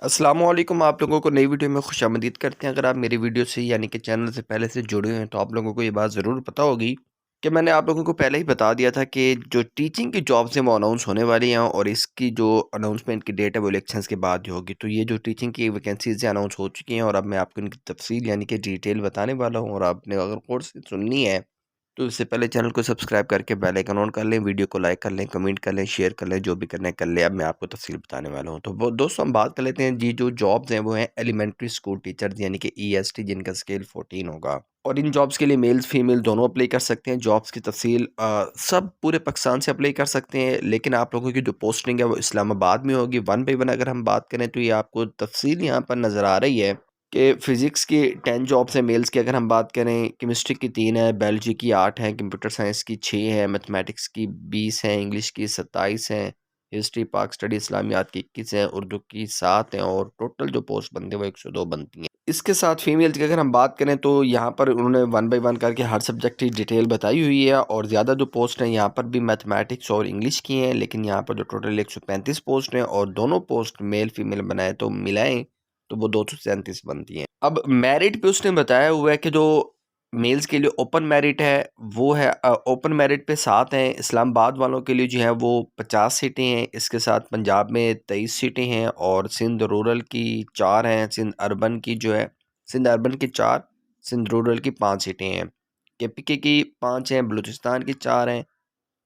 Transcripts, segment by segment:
अस्सलामुअलैकुम। आप लोगों को नई वीडियो में खुशामदीद करते हैं। अगर आप मेरी वीडियो से यानी कि चैनल से पहले से जुड़े हुए हैं तो आप लोगों को ये बात ज़रूर पता होगी कि मैंने आप लोगों को पहले ही बता दिया था कि जो टीचिंग की जॉब्स हैं वो अनाउंस होने वाली हैं और इसकी जो अनाउंसमेंट की डेट है वो इलेक्शंस के बाद ही होगी। तो ये जो टीचिंग की वैकेंसीज़ अनाउंस हो चुकी हैं और अब मैं आपको इनकी तफसील यानी कि डिटेल बताने वाला हूँ। और आपने अगर कोर्स सुननी है तो इससे पहले चैनल को सब्सक्राइब करके बेल आइकन ऑन कर लें, वीडियो को लाइक कर लें, कमेंट कर लें, शेयर कर लें, जो भी करना है कर लें। अब मैं आपको तफसील बताने वाला हूँ। तो वो दोस्तों हम बात कर लेते हैं जी, जो जॉब्स हैं वो हैं एलिमेंट्री स्कूल टीचर्स यानी कि ईएसटी, जिनका स्केल 14 होगा। और इन जॉब्स के लिए मेल्स फीमेल दोनों अप्लाई कर सकते हैं। जॉब्स की तफसील सब पूरे पाकिस्तान से अप्लाई कर सकते हैं, लेकिन आप लोगों की जो पोस्टिंग है वो इस्लामाबाद में होगी। वन बाई वन अगर हम बात करें तो ये आपको तफसील यहाँ पर नज़र आ रही है कि फ़िज़िक्स की 10 जॉब्स हैं मेल्स की अगर हम बात करें, केमिस्ट्री की 3 है, बायोलॉजी की 8 हैं, कंप्यूटर साइंस की 6 है, मैथमेटिक्स की 20 हैं, इंग्लिश की 27 हैं, हिस्ट्री, पाक स्टडी, इस्लामियात की 21 हैं, उर्दू की 7 हैं और टोटल जो पोस्ट बनती है वो 102 बनती हैं। इसके साथ फीमेल्स की अगर हम बात करें तो यहाँ पर उन्होंने वन बाई वन करके हर सब्जेक्ट की डिटेल बताई हुई है और ज़्यादा जो पोस्ट हैं यहाँ पर भी मैथमेटिक्स और इंग्लिश की हैं, लेकिन यहाँ पर जो टोटल 135 पोस्ट हैं और दोनों पोस्ट मेल फीमेल बनाए तो मिलाएं तो वो 237 बनती हैं। अब मेरिट पे उसने बताया हुआ है कि जो मेल्स के लिए ओपन मेरिट है वो है ओपन मेरिट पे 7 हैं। इस्लामाबाद वालों के लिए जो है वो 50 सीटें हैं। इसके साथ पंजाब में 23 सीटें हैं और सिंध रूरल की 4 हैं। सिंध अर्बन की 4, सिंध रूरल की 5 सीटें हैं। केपीके की 5 हैं, बलूचिस्तान की 4 हैं,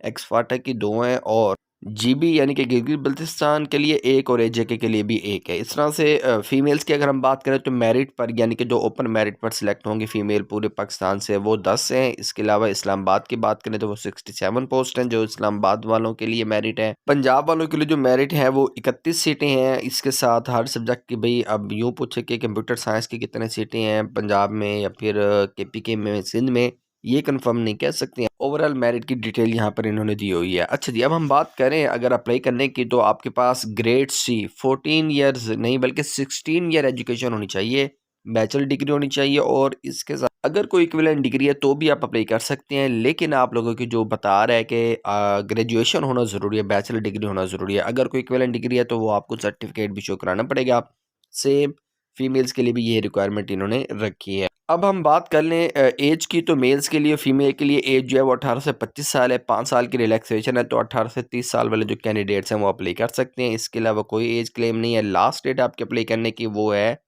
एक्सफाटा की 2 हैं और जीबी यानी कि गिलगित बल्तिस्तान के लिए 1 और एजेके के लिए भी 1 है। इस तरह से फीमेल्स की अगर हम बात करें तो मेरिट पर यानी कि जो ओपन मेरिट पर सिलेक्ट होंगी फीमेल पूरे पाकिस्तान से वो 10 हैं। इसके अलावा इस्लामाबाद की बात करें तो वो 67 पोस्ट हैं जो इस्लामाबाद वालों के लिए मेरिट है। पंजाब वालों के लिए जो मेरिट है वो 31 सीटें हैं। इसके साथ हर सब्जेक्ट की भाई अब यूँ पूछे कि कंप्यूटर साइंस की कितने सीटें हैं पंजाब में या फिर केपीके में, सिंध में, ये कंफर्म नहीं कह सकते हैं। ओवरऑल मेरिट की डिटेल यहाँ पर इन्होंने दी हुई है। अच्छा जी, अब हम बात करें अगर अप्लाई करने की तो आपके पास ग्रेड सी 14 ईयर्स नहीं बल्कि 16 ईयर एजुकेशन होनी चाहिए, बैचलर डिग्री होनी चाहिए और इसके साथ अगर कोई इक्विवेलेंट डिग्री है तो भी आप अप्लाई कर सकते हैं। लेकिन आप लोगों की जो बता रहा है कि ग्रेजुएशन होना ज़रूरी है, बैचलर डिग्री होना ज़रूरी है। अगर कोई इक्विवेलेंट डिग्री है तो वो आपको सर्टिफिकेट भी शो कराना पड़ेगा। सेम फीमेल्स के लिए भी ये रिक्वायरमेंट इन्होंने रखी है। अब हम बात कर लें एज की तो मेल्स के लिए, फीमेल के लिए एज जो है वो 18 से 25 साल है। 5 साल की रिलैक्सेशन है तो 18 से 30 साल वाले जो कैंडिडेट्स हैं वो अप्लाई कर सकते हैं। इसके अलावा कोई एज क्लेम नहीं है। लास्ट डेट आपके अप्लाई करने की वो है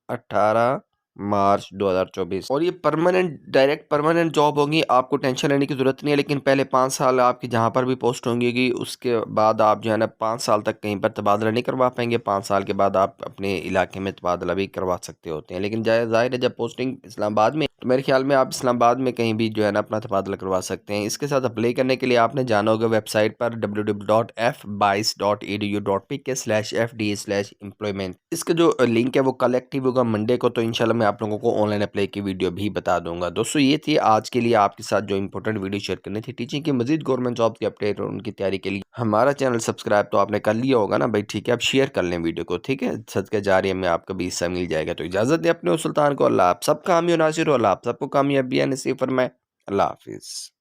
18 मार्च 2024 और ये डायरेक्ट परमानेंट जॉब होगी। आपको टेंशन लेने की ज़रूरत नहीं है, लेकिन पहले 5 साल आपकी जहाँ पर भी पोस्ट होंगी उसके बाद आप जो है ना 5 साल तक कहीं पर तबादला नहीं करवा पाएंगे। 5 साल के बाद आप अपने इलाके में तबादला भी करवा सकते होते हैं, लेकिन ज़ाहिर है जब पोस्टिंग इस्लामाबाद में तो मेरे ख्याल में आप इस्लामाबाद में कहीं भी जो है ना अपना तबादला करवा सकते हैं। इसके साथ अप्लाई करने के लिए आपने जाना होगा वेबसाइट पर www.f22.edu.pk/fd/employment। इसका जो लिंक है वो कल एक्टिव होगा मंडे को, तो इंशाल्लाह मैं आप लोगों को ऑनलाइन अप्लाई की वीडियो भी बता दूंगा। दोस्तों ये थी आज के लिए आपके साथ जो इंपॉर्टेंट वीडियो शेयर करनी थी टीचिंग की मजीद गवर्नमेंट जॉब की अपडेट और उनकी तैयारी के लिए। हमारा चैनल सब्सक्राइब तो आपने कर लिया होगा ना भाई, ठीक है। अब शेयर कर लें वीडियो को, ठीक है। सदका जारिया में आपका भी हिस्सा मिल जाएगा। तो इजाज़त दें अपने उस सुल्तान को। अल्लाह आप सब कामयाब नासिर हो, अल्लाह आप सबको कामयाबियाँ नसीब फरमाए। अल्लाह हाफिज़।